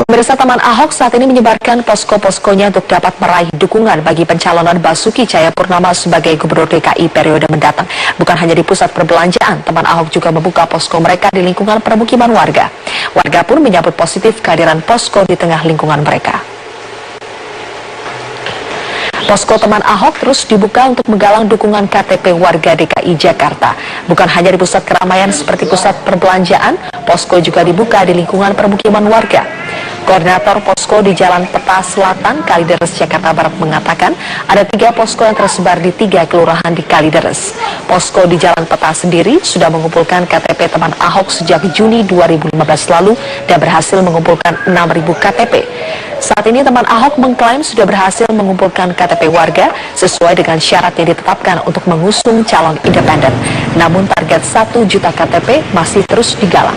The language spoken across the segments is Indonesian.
Pemirsa, teman Ahok saat ini menyebarkan posko-poskonya untuk dapat meraih dukungan bagi pencalonan Basuki Cahayapurnama sebagai Gubernur DKI periode mendatang. Bukan hanya di pusat perbelanjaan, teman Ahok juga membuka posko mereka di lingkungan permukiman warga. Warga pun menyambut positif kehadiran posko di tengah lingkungan mereka. Posko teman Ahok terus dibuka untuk menggalang dukungan KTP warga DKI Jakarta. Bukan hanya di pusat keramaian seperti pusat perbelanjaan, posko juga dibuka di lingkungan permukiman warga. Koordinator posko di Jalan Peta Selatan, Kalideres, Jakarta Barat mengatakan ada 3 posko yang tersebar di 3 kelurahan di Kalideres. Posko di Jalan Peta sendiri sudah mengumpulkan KTP teman Ahok sejak Juni 2015 lalu dan berhasil mengumpulkan 6.000 KTP. Saat ini teman Ahok mengklaim sudah berhasil mengumpulkan KTP warga sesuai dengan syarat yang ditetapkan untuk mengusung calon independen. Namun target 1 juta KTP masih terus digalang.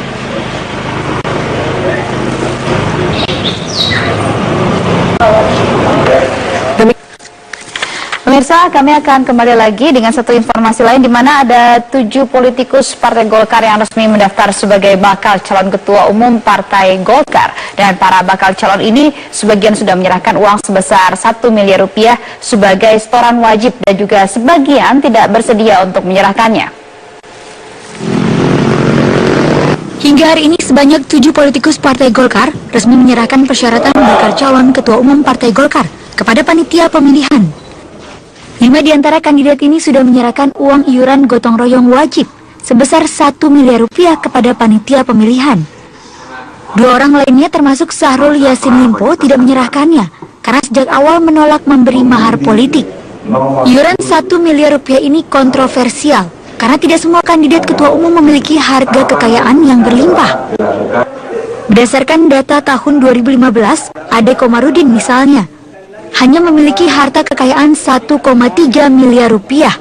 Pemirsa, kami akan kembali lagi dengan satu informasi lain di mana ada 7 politikus Partai Golkar yang resmi mendaftar sebagai bakal calon ketua umum Partai Golkar. Dan para bakal calon ini sebagian sudah menyerahkan uang sebesar 1 miliar rupiah sebagai setoran wajib dan juga sebagian tidak bersedia untuk menyerahkannya. Hingga hari ini sebanyak 7 politikus Partai Golkar resmi menyerahkan persyaratan bakal calon ketua umum Partai Golkar kepada panitia pemilihan. 5 di antara kandidat ini sudah menyerahkan uang iuran gotong royong wajib sebesar 1 miliar rupiah kepada panitia pemilihan. 2 orang lainnya termasuk Syahrul Yassin Limpo tidak menyerahkannya karena sejak awal menolak memberi mahar politik. Iuran 1 miliar rupiah ini kontroversial karena tidak semua kandidat ketua umum memiliki harga kekayaan yang berlimpah. Berdasarkan data tahun 2015, Ade Komarudin misalnya hanya memiliki harta kekayaan 1,3 miliar rupiah.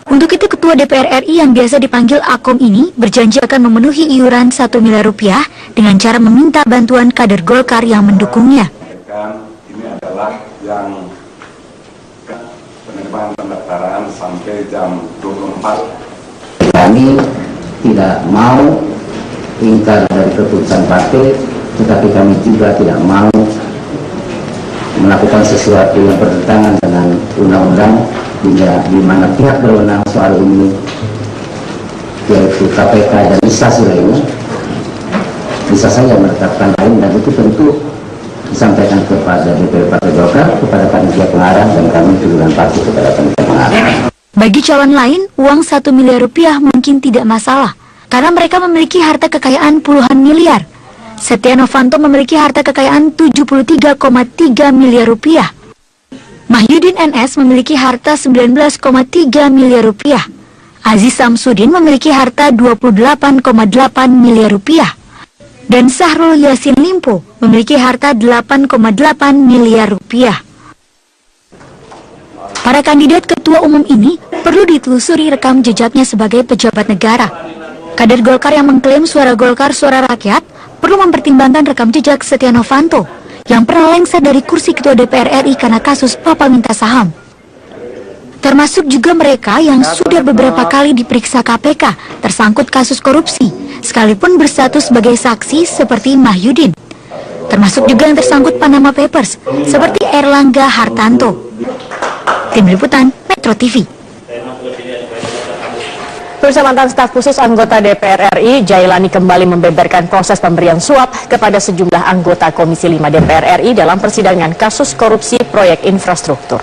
Untuk itu Ketua DPR RI yang biasa dipanggil Akom ini berjanji akan memenuhi iuran 1 miliar rupiah dengan cara meminta bantuan kader Golkar yang mendukungnya. Ini adalah yang penerimaan pendaftaran sampai jam 24. Kami tidak mau ingkar dari keputusan partai, tetapi kami juga tidak mau melakukan sesuatu yang bertentangan dengan undang-undang di mana pihak berwenang soal ini yaitu KPK dan instansi lainnya bisa saja menetapkan lain, dan itu tentu disampaikan kepada DPP Partai Golkar, kepada panitia pengarah, dan kami juga pasti kepada panitia pengarah. Bagi calon lain, uang 1 miliar rupiah mungkin tidak masalah karena mereka memiliki harta kekayaan puluhan miliar. Setia Novanto memiliki harta kekayaan 73,3 miliar rupiah. Mahyudin NS memiliki harta 19,3 miliar rupiah. Aziz Samsudin memiliki harta 28,8 miliar rupiah. Dan Syahrul Yassin Limpo memiliki harta 8,8 miliar rupiah. Para kandidat ketua umum ini perlu ditelusuri rekam jejaknya sebagai pejabat negara. Kader Golkar yang mengklaim suara Golkar suara rakyat perlu mempertimbangkan rekam jejak Setia Novanto yang pernah lengser dari kursi Ketua DPR RI karena kasus papa minta saham. Termasuk juga mereka yang sudah beberapa kali diperiksa KPK tersangkut kasus korupsi, sekalipun berstatus sebagai saksi seperti Mahyudin. Termasuk juga yang tersangkut Panama Papers seperti Erlangga Hartanto. Tim Liputan Metro TV. Bersama mantan staf khusus anggota DPR RI, Jailani kembali membeberkan proses pemberian suap kepada sejumlah anggota Komisi 5 DPR RI dalam persidangan kasus korupsi proyek infrastruktur.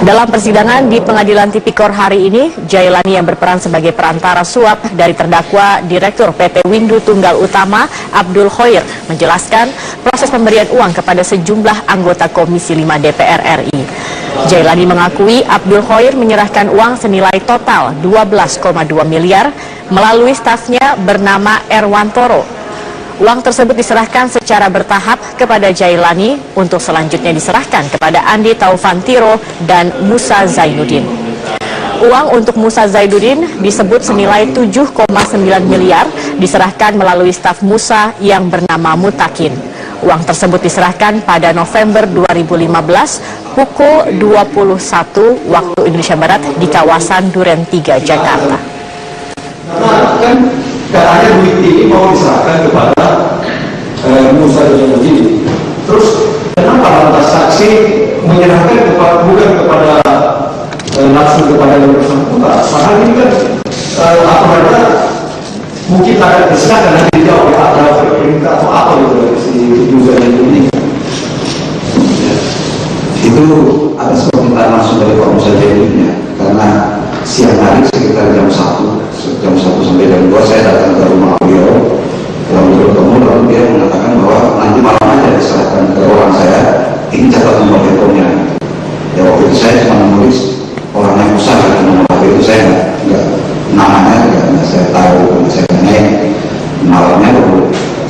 Dalam persidangan di Pengadilan Tipikor hari ini, Jailani yang berperan sebagai perantara suap dari terdakwa Direktur PT Windu Tunggal Utama Abdul Khoir menjelaskan proses pemberian uang kepada sejumlah anggota Komisi 5 DPR RI. Jailani mengakui Abdul Khoir menyerahkan uang senilai total 12,2 miliar melalui stafnya bernama Erwantoro. Uang tersebut diserahkan secara bertahap kepada Jailani untuk selanjutnya diserahkan kepada Andi Taufantiro dan Musa Zainuddin. Uang untuk Musa Zainuddin disebut senilai 7,9 miliar diserahkan melalui staf Musa yang bernama Mutakin. Uang tersebut diserahkan pada November 2015 pukul 21 waktu Indonesia Barat di kawasan Duren 3, Jakarta. Kan katanya duit ini mau diserahkan kepada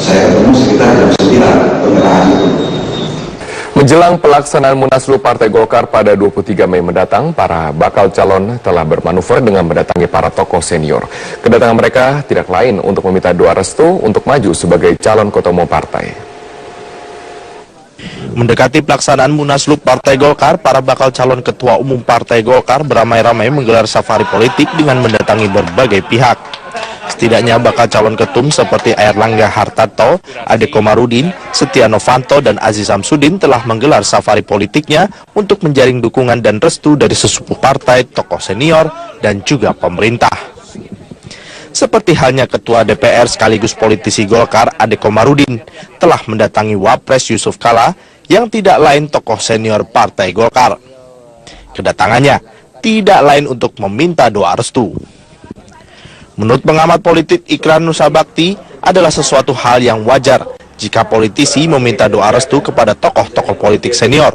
saya ketemu sekitar jam 9 pengerahan itu. Menjelang pelaksanaan Munaslup Partai Golkar pada 23 Mei mendatang, para bakal calon telah bermanuver dengan mendatangi para tokoh senior. Kedatangan mereka tidak lain untuk meminta doa restu untuk maju sebagai calon ketua umum partai. Mendekati pelaksanaan Munaslup Partai Golkar, para bakal calon ketua umum Partai Golkar beramai-ramai menggelar safari politik dengan mendatangi berbagai pihak. Setidaknya bakal calon ketum seperti Airlangga Hartarto, Ade Komarudin, Setia Novanto, dan Aziz Samsudin telah menggelar safari politiknya untuk menjaring dukungan dan restu dari sesepuh partai, tokoh senior, dan juga pemerintah. Seperti halnya Ketua DPR sekaligus politisi Golkar, Ade Komarudin, telah mendatangi Wapres Yusuf Kala yang tidak lain tokoh senior Partai Golkar. Kedatangannya tidak lain untuk meminta doa restu. Menurut pengamat politik Ikran Nusabakti, adalah sesuatu hal yang wajar jika politisi meminta doa restu kepada tokoh-tokoh politik senior.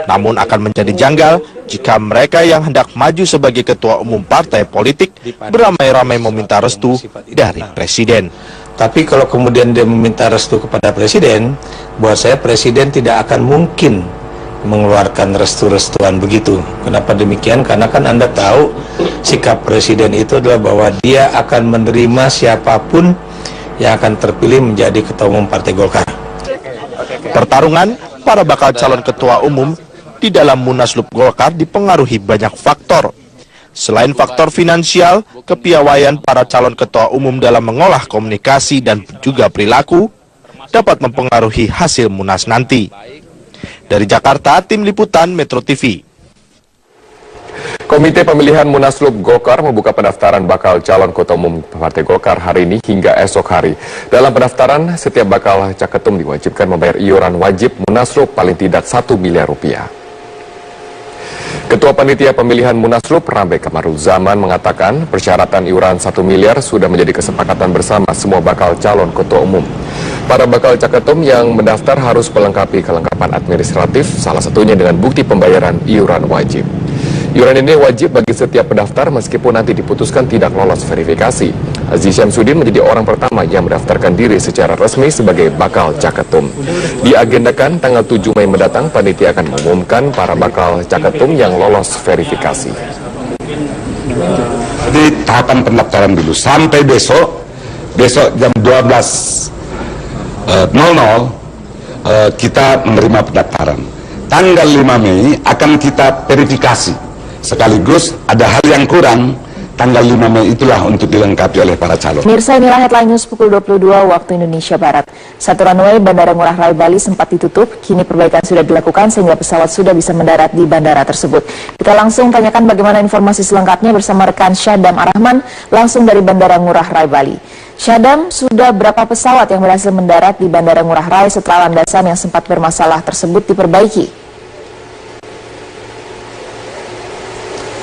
Namun akan menjadi janggal jika mereka yang hendak maju sebagai ketua umum partai politik beramai-ramai meminta restu dari presiden. Tapi kalau kemudian dia meminta restu kepada presiden, buat saya presiden tidak akan mungkin mengeluarkan restu-restuan begitu. Kenapa demikian? Karena kan Anda tahu sikap presiden itu adalah bahwa dia akan menerima siapapun yang akan terpilih menjadi ketua umum Partai Golkar. Pertarungan para bakal calon ketua umum di dalam Munaslup Golkar dipengaruhi banyak faktor. Selain faktor finansial, kepiawaian para calon ketua umum dalam mengolah komunikasi dan juga perilaku dapat mempengaruhi hasil Munas nanti. Dari Jakarta, Tim Liputan Metro TV. Komite Pemilihan Munaslup Golkar membuka pendaftaran bakal calon ketua umum Partai Golkar hari ini hingga esok hari. Dalam pendaftaran, setiap bakal caketum diwajibkan membayar iuran wajib Munaslup paling tidak 1 miliar rupiah. Ketua Panitia Pemilihan Munaslup Rambe Kamaruzaman mengatakan persyaratan iuran 1 miliar sudah menjadi kesepakatan bersama semua bakal calon ketua umum. Para bakal caketum yang mendaftar harus melengkapi kelengkapan administratif, salah satunya dengan bukti pembayaran iuran wajib. Iuran ini wajib bagi setiap pendaftar meskipun nanti diputuskan tidak lolos verifikasi. Aziz Samsudin menjadi orang pertama yang mendaftarkan diri secara resmi sebagai bakal caketum. Diagendakan tanggal 7 Mei mendatang, panitia akan mengumumkan para bakal caketum yang lolos verifikasi. Jadi tahapan pendaftaran dulu sampai besok jam 12.00 kita menerima pendaftaran. Tanggal 5 Mei akan kita verifikasi. Sekaligus ada hal yang kurang, tanggal 5 Mei itulah untuk dilengkapi oleh para calon. Mirsa, inilah headline news pukul 22 waktu Indonesia Barat. Satu runway Bandara Ngurah Rai Bali sempat ditutup, kini perbaikan sudah dilakukan sehingga pesawat sudah bisa mendarat di bandara tersebut. Kita langsung tanyakan bagaimana informasi selengkapnya bersama rekan Syadam Arahman langsung dari Bandara Ngurah Rai Bali. Syadam, sudah berapa pesawat yang berhasil mendarat di Bandara Ngurah Rai setelah landasan yang sempat bermasalah tersebut diperbaiki?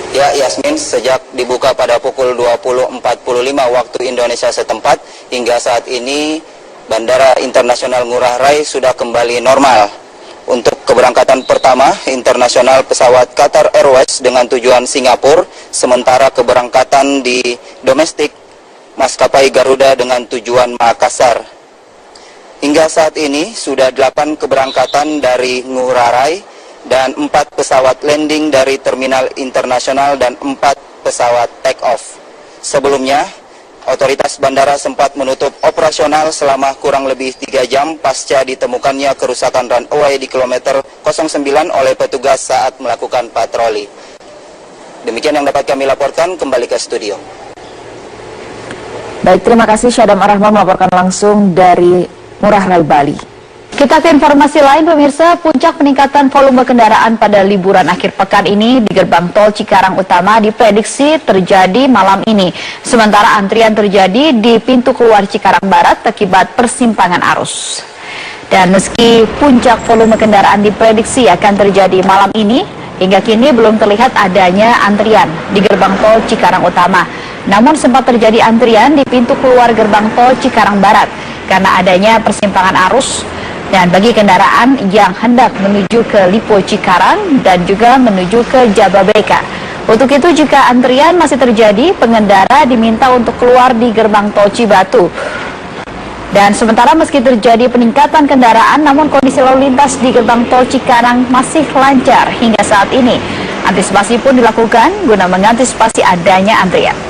Ya, Yasmin, sejak dibuka pada pukul 20.45 waktu Indonesia setempat, hingga saat ini Bandara Internasional Ngurah Rai sudah kembali normal. Untuk keberangkatan pertama, internasional pesawat Qatar Airways dengan tujuan Singapura, sementara keberangkatan di domestik maskapai Garuda dengan tujuan Makassar. Hingga saat ini sudah 8 keberangkatan dari Ngurah Rai, dan 4 pesawat landing dari terminal internasional dan 4 pesawat take off. Sebelumnya, otoritas bandara sempat menutup operasional selama kurang lebih 3 jam pasca ditemukannya kerusakan runway di kilometer 09 oleh petugas saat melakukan patroli. Demikian yang dapat kami laporkan, kembali ke studio. Baik, terima kasih Syadam Arahman melaporkan langsung dari Ngurah Rai Bali. Kita ke informasi lain, pemirsa. Puncak peningkatan volume kendaraan pada liburan akhir pekan ini di gerbang tol Cikarang Utama diprediksi terjadi malam ini. Sementara antrian terjadi di pintu keluar Cikarang Barat akibat persimpangan arus. Dan meski puncak volume kendaraan diprediksi akan terjadi malam ini, hingga kini belum terlihat adanya antrian di gerbang tol Cikarang Utama. Namun sempat terjadi antrian di pintu keluar gerbang tol Cikarang Barat karena adanya persimpangan arus. Dan bagi kendaraan yang hendak menuju ke Lipo Cikarang dan juga menuju ke Jababeka. Untuk itu jika antrian masih terjadi, pengendara diminta untuk keluar di gerbang tol Cibatu. Dan sementara meski terjadi peningkatan kendaraan, namun kondisi lalu lintas di gerbang tol Cikarang masih lancar hingga saat ini. Antisipasi pun dilakukan guna mengantisipasi adanya antrian.